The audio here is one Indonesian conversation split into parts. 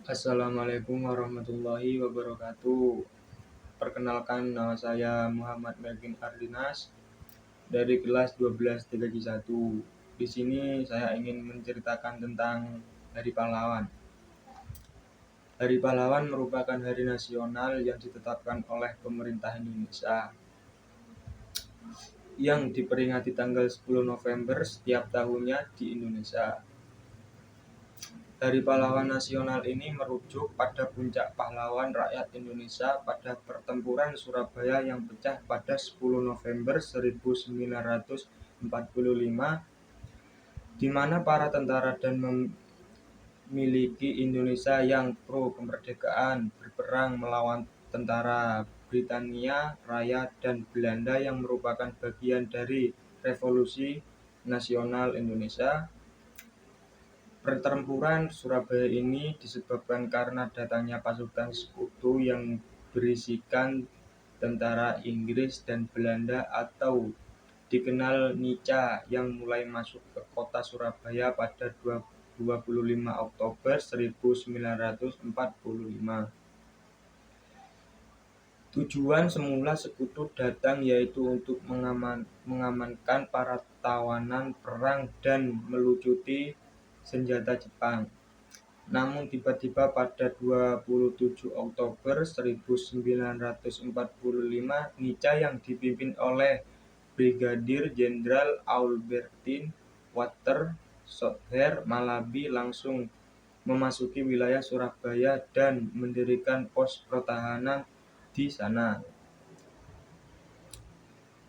Assalamualaikum warahmatullahi wabarakatuh. Perkenalkan, nama saya Muhammad Melvin Ardinas dari kelas 12 TPJ 1. Di sini saya ingin menceritakan tentang Hari Pahlawan. Hari Pahlawan merupakan hari nasional yang ditetapkan oleh pemerintah Indonesia yang diperingati tanggal 10 November setiap tahunnya di Indonesia. Hari Pahlawan Nasional ini merujuk pada puncak pahlawan rakyat Indonesia pada pertempuran Surabaya yang pecah pada 10 November 1945, di mana para tentara dan memiliki Indonesia yang pro kemerdekaan berperang melawan tentara Britania Raya dan Belanda yang merupakan bagian dari Revolusi Nasional Indonesia. Pertempuran Surabaya ini disebabkan karena datangnya pasukan sekutu yang berisikan tentara Inggris dan Belanda atau dikenal Nica yang mulai masuk ke kota Surabaya pada 25 Oktober 1945. Tujuan semula sekutu datang yaitu untuk mengamankan para tawanan perang dan melucuti senjata Jepang. Namun tiba-tiba pada 27 Oktober 1945, Nica yang dipimpin oleh Brigadir Jenderal Albertin Walter Soether Malabi langsung memasuki wilayah Surabaya dan mendirikan pos pertahanan di sana.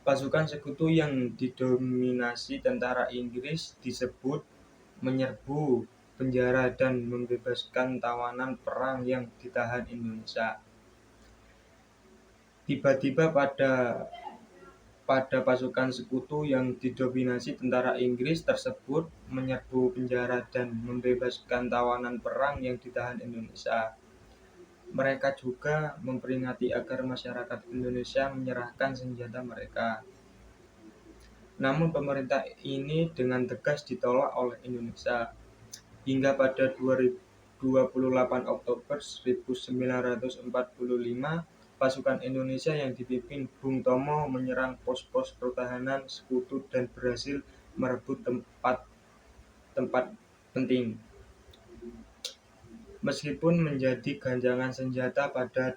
Pasukan sekutu yang didominasi tentara Inggris disebut menyerbu penjara dan membebaskan tawanan perang yang ditahan Indonesia. Tiba-tiba pada pasukan sekutu yang didominasi tentara Inggris tersebut menyerbu penjara dan membebaskan tawanan perang yang ditahan Indonesia. Mereka juga memperingati agar masyarakat Indonesia menyerahkan senjata mereka. Namun pemerintah ini dengan tegas ditolak oleh Indonesia. Hingga pada 28 Oktober 1945, pasukan Indonesia yang dipimpin Bung Tomo menyerang pos-pos pertahanan sekutu dan berhasil merebut tempat penting. Meskipun menjadi ganjangan senjata pada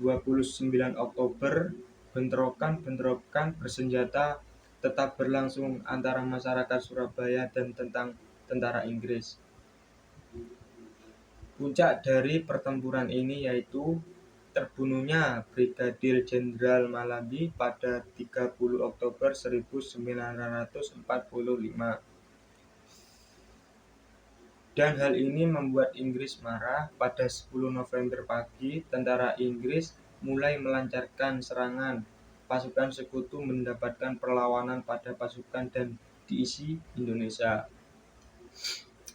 29 Oktober, bentrokan bersenjata tetap berlangsung antara masyarakat Surabaya dan tentara Inggris. Puncak dari pertempuran ini yaitu terbunuhnya Brigadir Jenderal Malabi pada 30 Oktober 1945. Dan hal ini membuat Inggris marah. Pada 10 November pagi, tentara Inggris mulai melancarkan serangan. Pasukan sekutu mendapatkan perlawanan pada pasukan dan diisi Indonesia.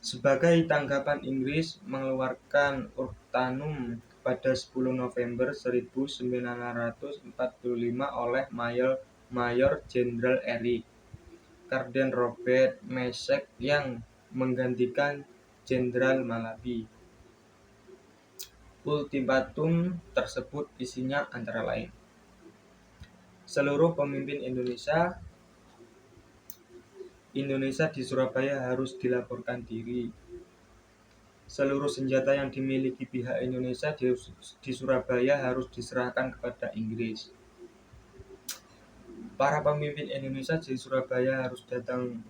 Sebagai tanggapan, Inggris mengeluarkan ultimatum pada 10 November 1945 oleh Mayor Jenderal Eric Carden Robert Mesek yang menggantikan Jenderal Malabi. Ultimatum tersebut isinya antara lain: seluruh pemimpin Indonesia di Surabaya harus dilaporkan diri. Seluruh senjata yang dimiliki pihak Indonesia di Surabaya harus diserahkan kepada Inggris. Para pemimpin Indonesia di Surabaya harus datang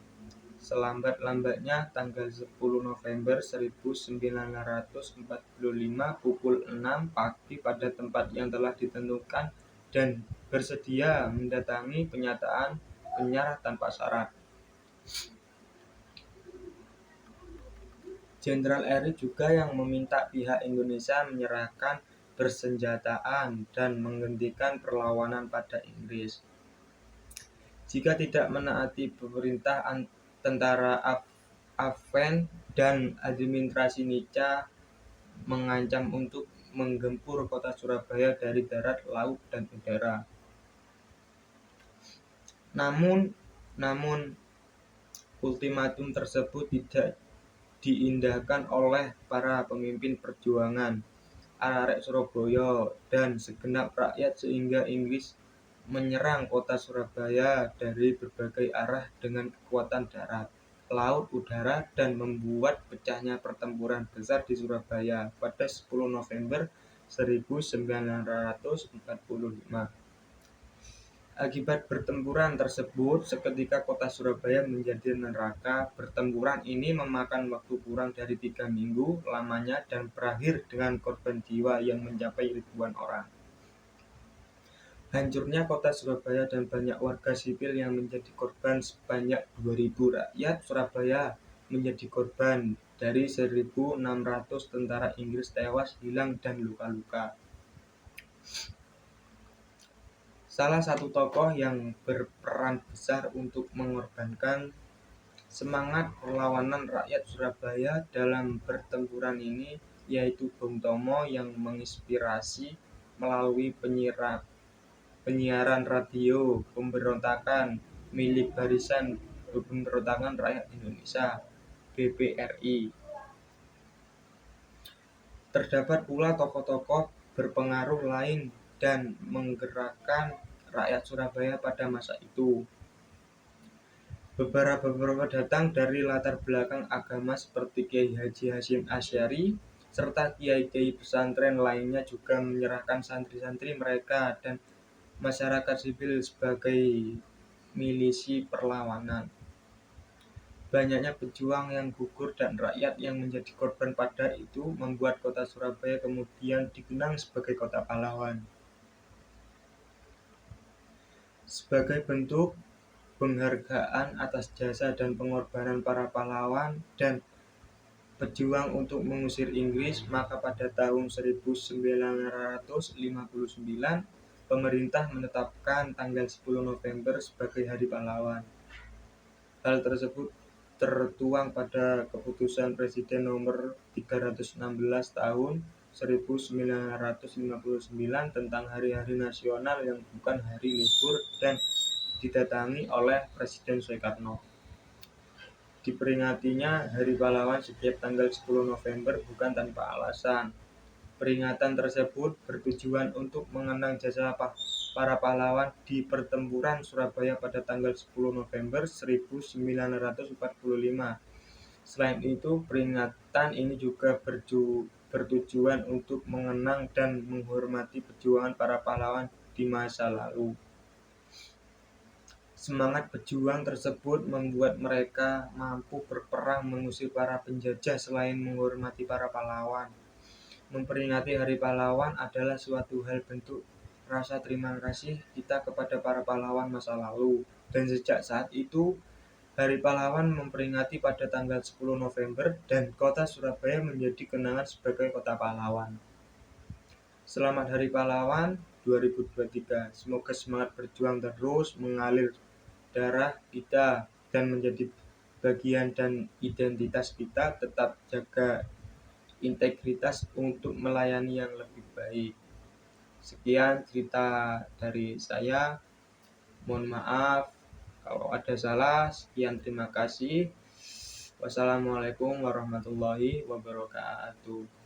selambat-lambatnya tanggal 10 November 1945 pukul 6 pagi pada tempat yang telah ditentukan dan bersedia mendatangi penyataan penyerah tanpa syarat. Jenderal Eric juga yang meminta pihak Indonesia menyerahkan persenjataan dan menghentikan perlawanan pada Inggris. Jika tidak menaati perintah, tentara Afghan dan administrasi Nica mengancam untuk menggempur kota Surabaya dari darat, laut, dan udara. Namun ultimatum tersebut tidak diindahkan oleh para pemimpin perjuangan arek Surabaya dan segenap rakyat sehingga Inggris menyerang kota Surabaya dari berbagai arah dengan kekuatan darat, laut, udara dan membuat pecahnya pertempuran besar di Surabaya pada 10 November 1945. Akibat pertempuran tersebut, seketika kota Surabaya menjadi neraka. Pertempuran ini memakan waktu kurang dari 3 minggu lamanya dan berakhir dengan korban jiwa yang mencapai ribuan orang. Hancurnya kota Surabaya dan banyak warga sipil yang menjadi korban, sebanyak 2.000 rakyat Surabaya menjadi korban dari 1.600 tentara Inggris tewas, hilang, dan luka-luka. Salah satu tokoh yang berperan besar untuk mengorbankan semangat perlawanan rakyat Surabaya dalam pertempuran ini yaitu Bung Tomo yang menginspirasi melalui penyiaran radio pemberontakan milik Barisan Pemberontakan Rakyat Indonesia (BPRI). Terdapat pula tokoh-tokoh berpengaruh lain dan menggerakkan rakyat Surabaya pada masa itu. Beberapa datang dari latar belakang agama seperti Kiai Haji Hasyim Asy'ari, serta kiai-kiai pesantren lainnya juga menyerahkan santri-santri mereka dan masyarakat sipil sebagai milisi perlawanan. Banyaknya pejuang yang gugur dan rakyat yang menjadi korban pada itu membuat kota Surabaya kemudian dikenang sebagai kota pahlawan. Sebagai bentuk penghargaan atas jasa dan pengorbanan para pahlawan dan pejuang untuk mengusir Inggris, maka pada tahun 1959 pemerintah menetapkan tanggal 10 November sebagai Hari Pahlawan. Hal tersebut tertuang pada Keputusan Presiden Nomor 316 Tahun 1959 tentang hari-hari nasional yang bukan hari libur dan didatangi oleh Presiden Soekarno. Diperingatinya Hari Pahlawan setiap tanggal 10 November bukan tanpa alasan. Peringatan tersebut bertujuan untuk mengenang jasa para pahlawan di pertempuran Surabaya pada tanggal 10 November 1945. Selain itu, peringatan ini juga bertujuan untuk mengenang dan menghormati perjuangan para pahlawan di masa lalu. Semangat pejuang tersebut membuat mereka mampu berperang mengusir para penjajah selain menghormati para pahlawan. Memperingati Hari Pahlawan adalah suatu hal bentuk rasa terima kasih kita kepada para pahlawan masa lalu. Dan sejak saat itu, Hari Pahlawan memperingati pada tanggal 10 November dan kota Surabaya menjadi kenangan sebagai kota pahlawan. Selamat Hari Pahlawan 2023. Semoga semangat berjuang terus mengalir darah kita dan menjadi bagian dan identitas kita. Tetap jaga integritas untuk melayani yang lebih baik. Sekian cerita dari saya. Mohon maaf kalau ada salah. Sekian, terima kasih. Wassalamualaikum warahmatullahi wabarakatuh.